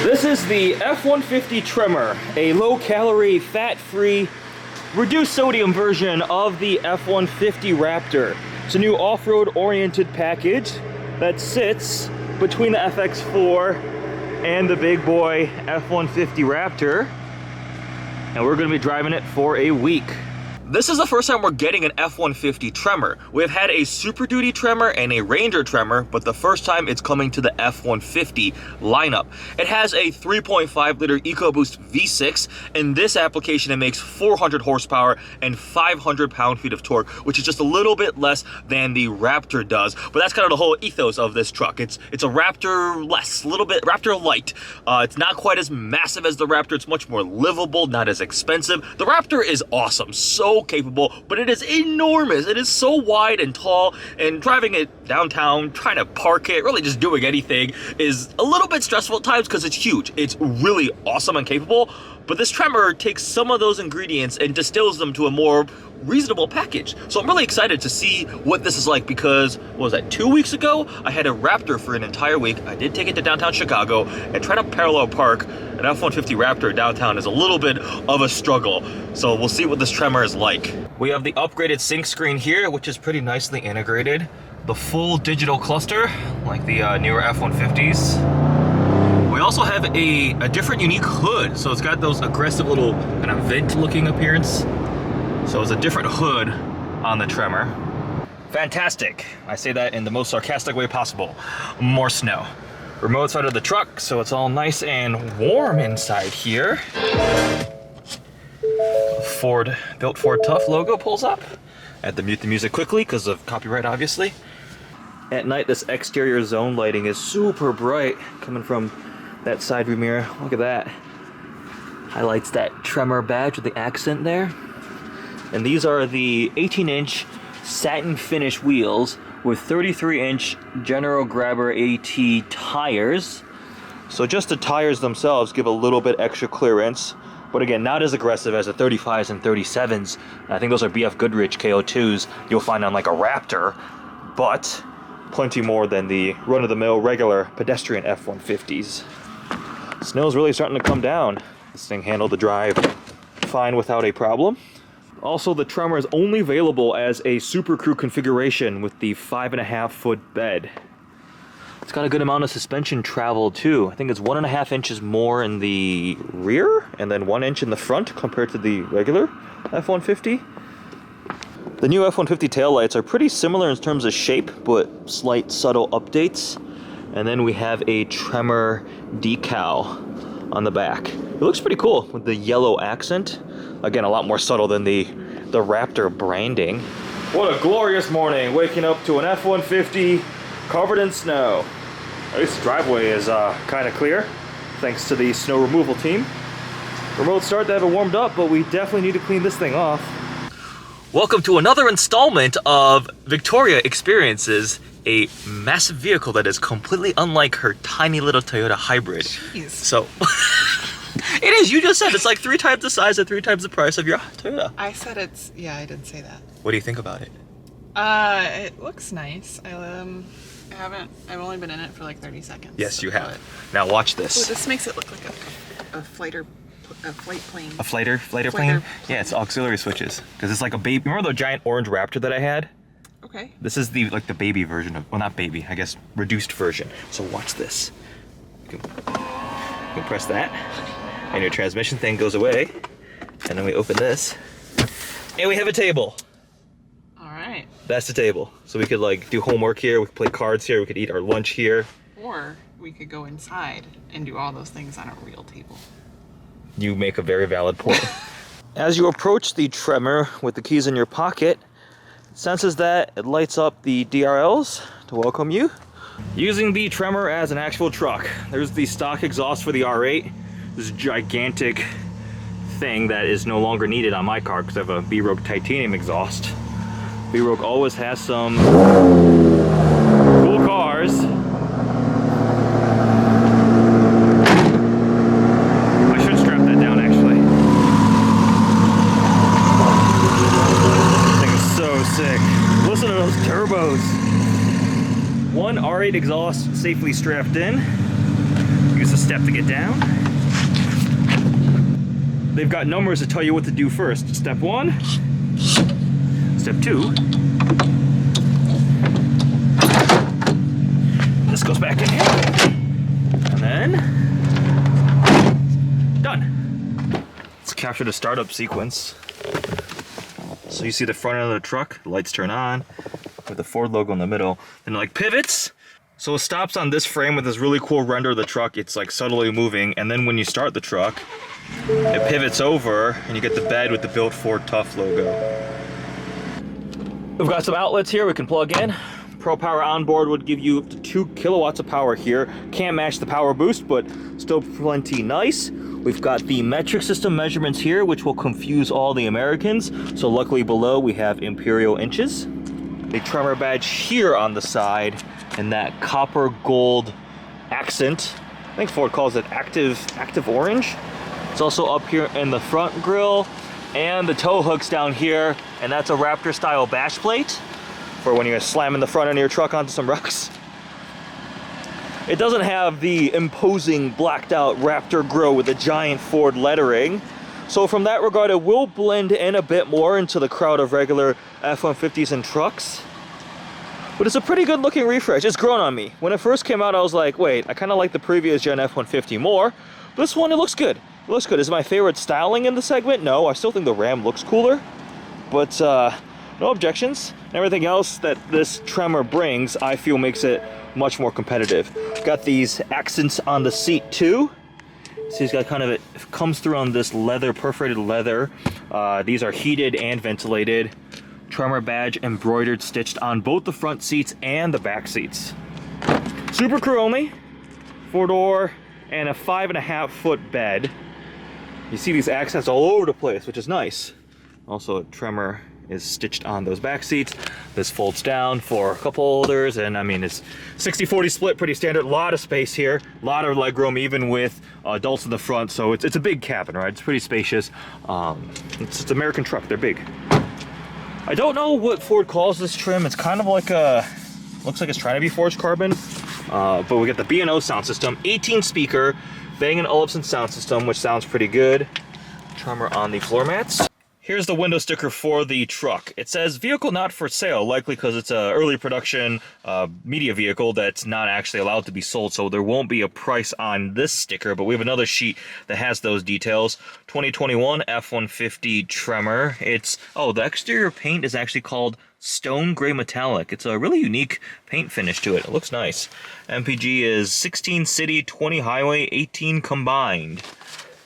This is the F-150 Tremor, a low-calorie, fat-free, reduced sodium version of the F-150 Raptor. It's a new off-road oriented package that sits between the FX4 and the big boy F-150 Raptor, and we're going to be driving it for a week. This is the first time we're getting an F-150 Tremor. We've had a Super Duty Tremor and a Ranger Tremor, but the first time it's coming to the F-150 lineup. It has a 3.5 liter EcoBoost V6. In this application, it makes 400 horsepower and 500 pound-feet of torque, which is just a little bit less than the Raptor does. But that's kind of the whole ethos of this truck. It's a Raptor less, a little bit Raptor light. It's not quite as massive as the Raptor. It's much more livable, not as expensive. The Raptor is awesome, so capable, but it is enormous. It is so wide and tall, and driving it downtown, trying to park it, really just doing anything is a little bit stressful at times because it's huge. It's really awesome and capable, but this Tremor takes some of those ingredients and distills them to a more reasonable package. So I'm really excited to see what this is like because, what was that, 2 weeks ago? I had a Raptor for an entire week. I did take it to downtown Chicago, and trying to parallel park an F-150 Raptor downtown is a little bit of a struggle. So we'll see what this Tremor is like. We have the upgraded sync screen here, which is pretty nicely integrated. The full digital cluster, like the newer F-150s. We also have a different unique hood. So it's got those aggressive little kind of vent looking appearance. So it's a different hood on the Tremor. Fantastic. I say that in the most sarcastic way possible. More snow. Remote side of the truck, so it's all nice and warm inside here. Built Ford Tough logo pulls up. I had to mute the music quickly because of copyright, obviously. At night, this exterior zone lighting is super bright coming from that side view mirror. Look at that. Highlights that Tremor badge with the accent there. And these are the 18-inch satin finish wheels with 33-inch General Grabber AT tires. So just the tires themselves give a little bit extra clearance, but again, not as aggressive as the 35s and 37s. I think those are BF Goodrich KO2s you'll find on like a Raptor, but plenty more than the run-of-the-mill regular pedestrian F-150s. Snow's really starting to come down. This thing handled the drive fine without a problem. Also, the Tremor is only available as a Super Crew configuration with the 5.5-foot bed. It's got a good amount of suspension travel too. I think it's 1.5 inches more in the rear and then 1 inch in the front compared to the regular F-150. The new F-150 taillights are pretty similar in terms of shape, but slight subtle updates. And then we have a Tremor decal on the back. It looks pretty cool with the yellow accent. Again, a lot more subtle than the Raptor branding. What a glorious morning, waking up to an F-150 covered in snow. At least the driveway is kind of clear, thanks to the snow removal team. Remote start, they haven't warmed up, but we definitely need to clean this thing off. Welcome to another installment of Victoria Experiences, a massive vehicle that is completely unlike her tiny little Toyota hybrid. Jeez. So, it is, you just said it's like 3 times the size and 3 times the price of your Toyota. I said it's, yeah, I did say that. What do you think about it? It looks nice. I've only been in it for like 30 seconds. Yes, you have. Now watch this. Oh, this makes it look like a flight plane. A fighter plane? Yeah, it's auxiliary switches. Because it's like a baby. Remember the giant orange Raptor that I had? Okay. This is the baby version of, well, not baby, I guess reduced version. So watch this. You can press that, and your transmission thing goes away. And then we open this, and we have a table. All right. That's the table. So we could like do homework here, we could play cards here, we could eat our lunch here. Or we could go inside and do all those things on a real table. You make a very valid point. As you approach the Tremor with the keys in your pocket, it senses that it lights up the DRLs to welcome you. Using the Tremor as an actual truck, there's the stock exhaust for the R8. This gigantic thing that is no longer needed on my car because I have a B-Rogue titanium exhaust. B-Rogue always has some cool cars. I should strap that down actually. This thing is so sick. Listen to those turbos. One R8 exhaust safely strapped in. Use the step to get down. They've got numbers to tell you what to do first. Step 1, step 2. This goes back in here. And then, done. Let's capture the startup sequence. So you see the front end of the truck, the lights turn on, with the Ford logo in the middle. Then it like pivots. So it stops on this frame with this really cool render of the truck. It's like subtly moving. And then when you start the truck, it pivots over and you get the bed with the Built Ford Tough logo. We've got some outlets here we can plug in. Pro Power onboard would give you up to 2 kilowatts of power here. Can't match the power boost, but still plenty nice. We've got the metric system measurements here, which will confuse all the Americans. So luckily below we have imperial inches. The Tremor badge here on the side and that copper gold accent. I think Ford calls it active orange. It's also up here in the front grille, and the tow hooks down here, and that's a Raptor style bash plate for when you're slamming the front end of your truck onto some rocks. It doesn't have the imposing blacked out Raptor grille with the giant Ford lettering. So from that regard, it will blend in a bit more into the crowd of regular F-150s and trucks. But it's a pretty good looking refresh. It's grown on me. When it first came out, I was like, wait, I kind of like the previous gen F-150 more. This one, it looks good. It looks good. Is it my favorite styling in the segment? No, I still think the Ram looks cooler. But no objections. Everything else that this Tremor brings, I feel makes it much more competitive. Got these accents on the seat too. So it's got kind of, it comes through on this leather, perforated leather. These are heated and ventilated. Tremor badge embroidered, stitched on both the front seats and the back seats. Super Crew only, 4-door, and a 5.5 foot bed. You see these accents all over the place, which is nice. Also, Tremor is stitched on those back seats. This folds down for cup holders, and I mean, it's 60-40 split, pretty standard. A lot of space here, a lot of legroom, even with adults in the front. So it's a big cabin, right? It's pretty spacious. It's an American truck, they're big. I don't know what Ford calls this trim. It's kind of like a, looks like it's trying to be forged carbon. But we got the B&O sound system, 18 speaker, Bang & Olufsen sound system, which sounds pretty good. Tremor on the floor mats. Here's the window sticker for the truck. It says vehicle not for sale, likely because it's an early production media vehicle that's not actually allowed to be sold, so there won't be a price on this sticker, but we have another sheet that has those details. 2021 F-150 Tremor. It's, oh, the exterior paint is actually called Stone Gray Metallic. It's a really unique paint finish to it. It looks nice. MPG is 16 city, 20 highway, 18 combined.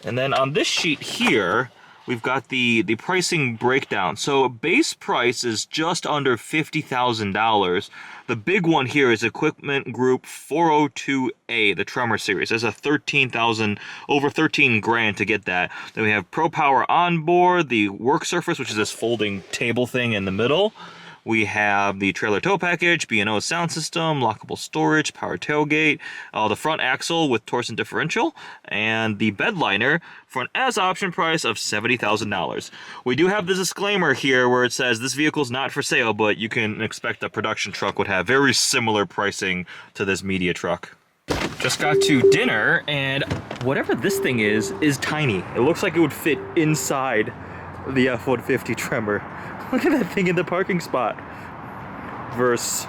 And then on this sheet here, we've got the pricing breakdown. So base price is just under $50,000. The big one here is Equipment Group 402A, the Tremor series. There's a over 13 grand to get that. Then we have Pro Power onboard, the work surface, which is this folding table thing in the middle. We have the trailer tow package, B&O sound system, lockable storage, power tailgate, the front axle with torsion differential, and the bed liner for an as option price of $70,000. We do have the disclaimer here where it says this vehicle is not for sale, but you can expect a production truck would have very similar pricing to this media truck. Just got to dinner, and whatever this thing is tiny. It looks like it would fit inside the F-150 Tremor. Look at that thing in the parking spot versus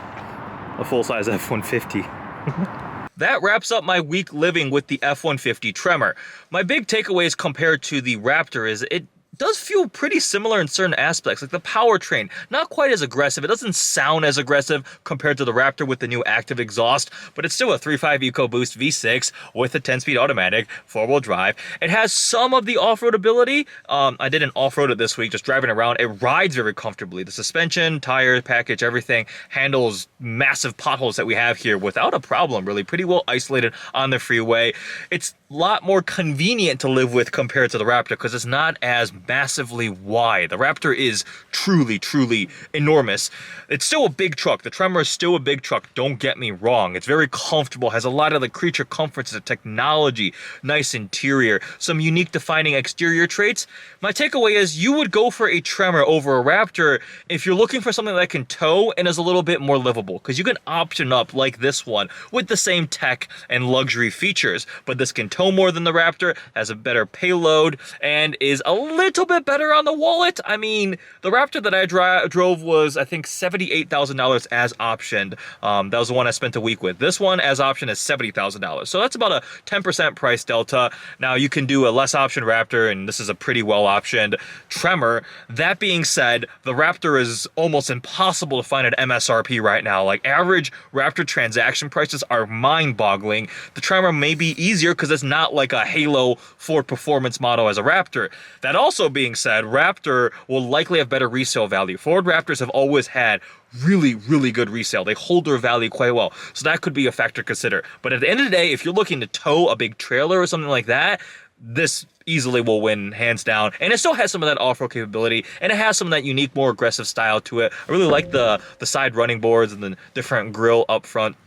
a full-size F-150. That wraps up my week living with the F-150 Tremor. My big takeaways compared to the Raptor is it does feel pretty similar in certain aspects, like the powertrain, not quite as aggressive. It doesn't sound as aggressive compared to the Raptor with the new active exhaust, but it's still a 3.5 EcoBoost V6 with a 10-speed automatic, 4-wheel drive. It has some of the off-road ability. I did an off-road it this week, just driving around. It rides very comfortably. The suspension, tires, package, everything handles massive potholes that we have here without a problem, really. Pretty well isolated on the freeway. It's lot more convenient to live with compared to the Raptor because it's not as massively wide. The Raptor is truly, truly enormous. It's still a big truck. The Tremor is still a big truck, don't get me wrong. It's very comfortable, has a lot of the creature comforts of technology, nice interior, some unique defining exterior traits. My takeaway is you would go for a Tremor over a Raptor if you're looking for something that can tow and is a little bit more livable, because you can option up like this one with the same tech and luxury features, but this can tow more than the Raptor, has a better payload, and is a little bit better on the wallet. I mean, the Raptor that I drove was, I think, $78,000 as optioned. That was the one I spent a week with. This one as option is $70,000. So that's about a 10% price delta. Now you can do a less option Raptor, and this is a pretty well optioned Tremor. That being said, the Raptor is almost impossible to find at MSRP right now. Like, average Raptor transaction prices are mind-boggling. The Tremor may be easier because it's not like a Halo Ford performance model as a Raptor. That also being said, Raptor will likely have better resale value. Ford Raptors have always had really, really good resale. They hold their value quite well. So that could be a factor to consider. But at the end of the day, if you're looking to tow a big trailer or something like that, this easily will win, hands down. And it still has some of that off-road capability, and it has some of that unique, more aggressive style to it. I really like the side running boards and the different grille up front,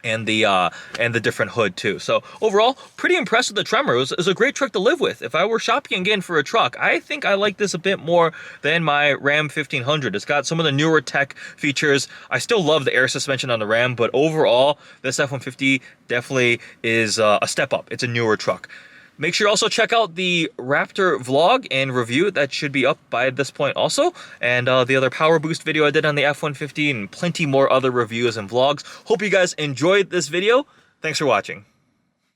and the different hood too. So overall, pretty impressed with the Tremor. It was a great truck to live with. If I were shopping again for a truck, I think I like this a bit more than my Ram 1500. It's got some of the newer tech features. I still love the air suspension on the Ram, but overall, this F-150 definitely is a step up. It's a newer truck. Make sure you also check out the Raptor vlog and review. That should be up by this point also. And the other power boost video I did on the F-150 and plenty more other reviews and vlogs. Hope you guys enjoyed this video. Thanks for watching.